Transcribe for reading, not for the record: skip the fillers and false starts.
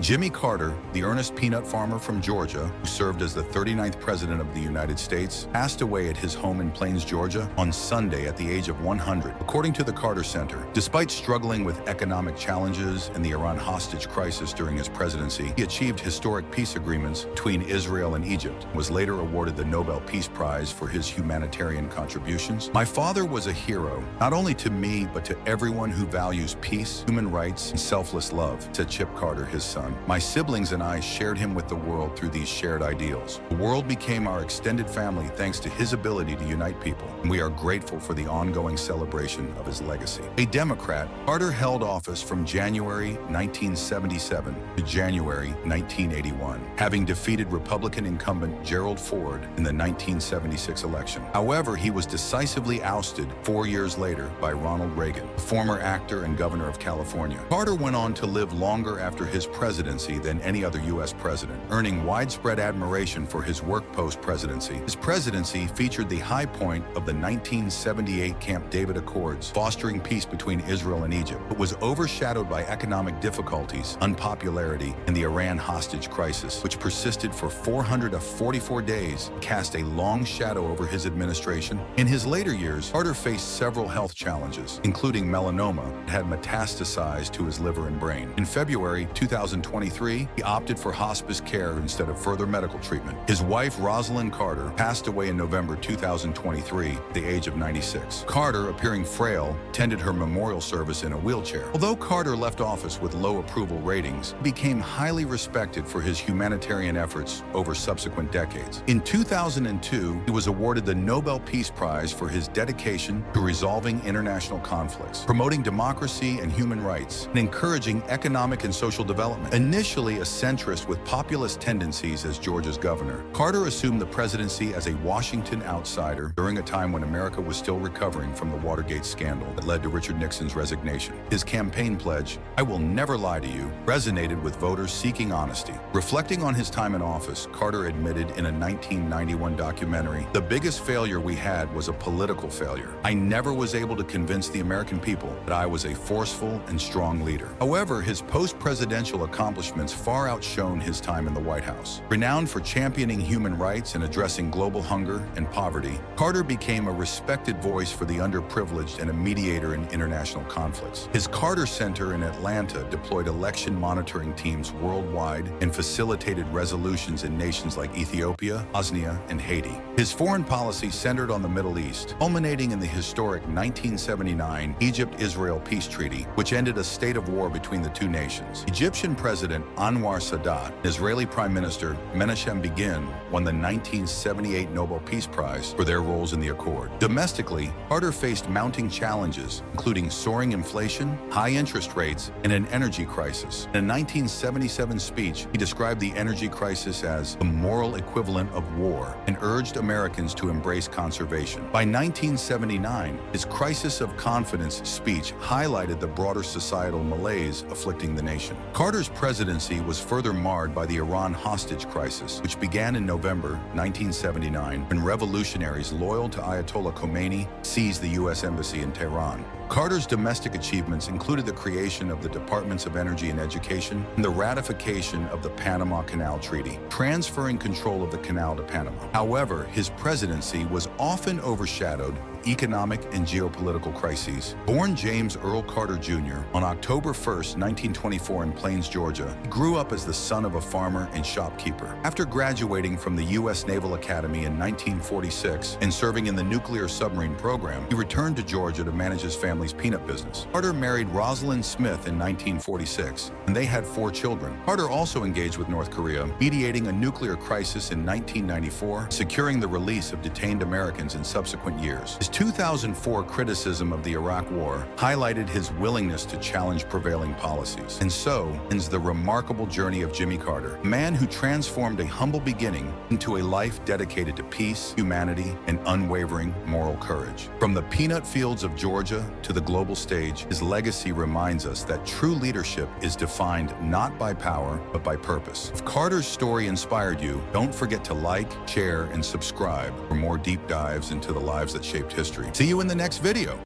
Jimmy Carter, the earnest peanut farmer from Georgia, who served as the 39th President of the United States, passed away at his home in Plains, Georgia, on Sunday at the age of 100, according to the Carter Center. Despite struggling with economic challenges and the Iran hostage crisis during his presidency, he achieved historic peace agreements between Israel and Egypt, and was later awarded the Nobel Peace Prize for his humanitarian contributions. "My father was a hero, not only to me, but to everyone who values peace, human rights, and selfless love," said Chip Carter, his son. "My siblings and I shared him with the world through these shared ideals. The world became our extended family thanks to his ability to unite people, and we are grateful for the ongoing celebration of his legacy." A Democrat, Carter held office from January 1977 to January 1981, having defeated Republican incumbent Gerald Ford in the 1976 election. However, he was decisively ousted 4 years later by Ronald Reagan, a former actor and governor of California. Carter went on to live longer after his presidency than any other U.S. president, earning widespread admiration for his work post-presidency. His presidency featured the high point of the 1978 Camp David Accords, fostering peace between Israel and Egypt, but was overshadowed by economic difficulties, unpopularity, and the Iran hostage crisis, which persisted for 444 days, cast a long shadow over his administration. In his later years, Carter faced several health challenges, including melanoma that had metastasized to his liver and brain. In February 2023, he opted for hospice care instead of further medical treatment. His wife, Rosalind Carter, passed away in November 2023 at the age of 96. Carter, appearing frail, attended her memorial service in a wheelchair. Although Carter left office with low approval ratings, he became highly respected for his humanitarian efforts over subsequent decades. In 2002, he was awarded the Nobel Peace Prize for his dedication to resolving international conflicts, promoting democracy and human rights, and encouraging economic and social development. Initially a centrist with populist tendencies as Georgia's governor, Carter assumed the presidency as a Washington outsider during a time when America was still recovering from the Watergate scandal that led to Richard Nixon's resignation. His campaign pledge, "I will never lie to you," resonated with voters seeking honesty. Reflecting on his time in office, Carter admitted in a 1991 documentary, "The biggest failure we had was a political failure. I never was able to convince the American people that I was a forceful and strong leader." However, his post-presidential accomplishments far outshone his time in the White House. Renowned for championing human rights and addressing global hunger and poverty, Carter became a respected voice for the underprivileged and a mediator in international conflicts. His Carter Center in Atlanta deployed election monitoring teams worldwide and facilitated resolutions in nations like Ethiopia, Bosnia, and Haiti. His foreign policy centered on the Middle East, culminating in the historic 1979 Egypt-Israel peace treaty, which ended a state of war between the two nations. Egyptian President Anwar Sadat and Israeli Prime Minister Menachem Begin won the 1978 Nobel Peace Prize for their roles in the accord. Domestically, Carter faced mounting challenges, including soaring inflation, high interest rates, and an energy crisis. In a 1977 speech, he described the energy crisis as the moral equivalent of war and urged Americans to embrace conservation. By 1979, his crisis of confidence speech highlighted the broader societal malaise afflicting the nation. Carter's presidency was further marred by the Iran hostage crisis, which began in November 1979 when revolutionaries loyal to Ayatollah Khomeini seized the U.S. Embassy in Tehran. Carter's domestic achievements included the creation of the Departments of Energy and Education and the ratification of the Panama Canal Treaty, transferring control of the canal to Panama. However, his presidency was often overshadowed by economic and geopolitical crises. Born James Earl Carter Jr. on October 1, 1924 in Plains, Georgia, he grew up as the son of a farmer and shopkeeper. After graduating from the U.S. Naval Academy in 1946 and serving in the nuclear submarine program, he returned to Georgia to manage his family's peanut business. Carter married Rosalind Smith in 1946, and they had 4 children. Carter also engaged with North Korea, mediating a nuclear crisis in 1994, securing the release of detained Americans in subsequent years. His 2004 criticism of the Iraq War highlighted his willingness to challenge prevailing policies. And so ends the remarkable journey of Jimmy Carter, a man who transformed a humble beginning into a life dedicated to peace, humanity, and unwavering moral courage. From the peanut fields of Georgia to the global stage, his legacy reminds us that true leadership is defined not by power, but by purpose. If Carter's story inspired you, don't forget to like, share, and subscribe for more deep dives into the lives that shaped history. See you in the next video.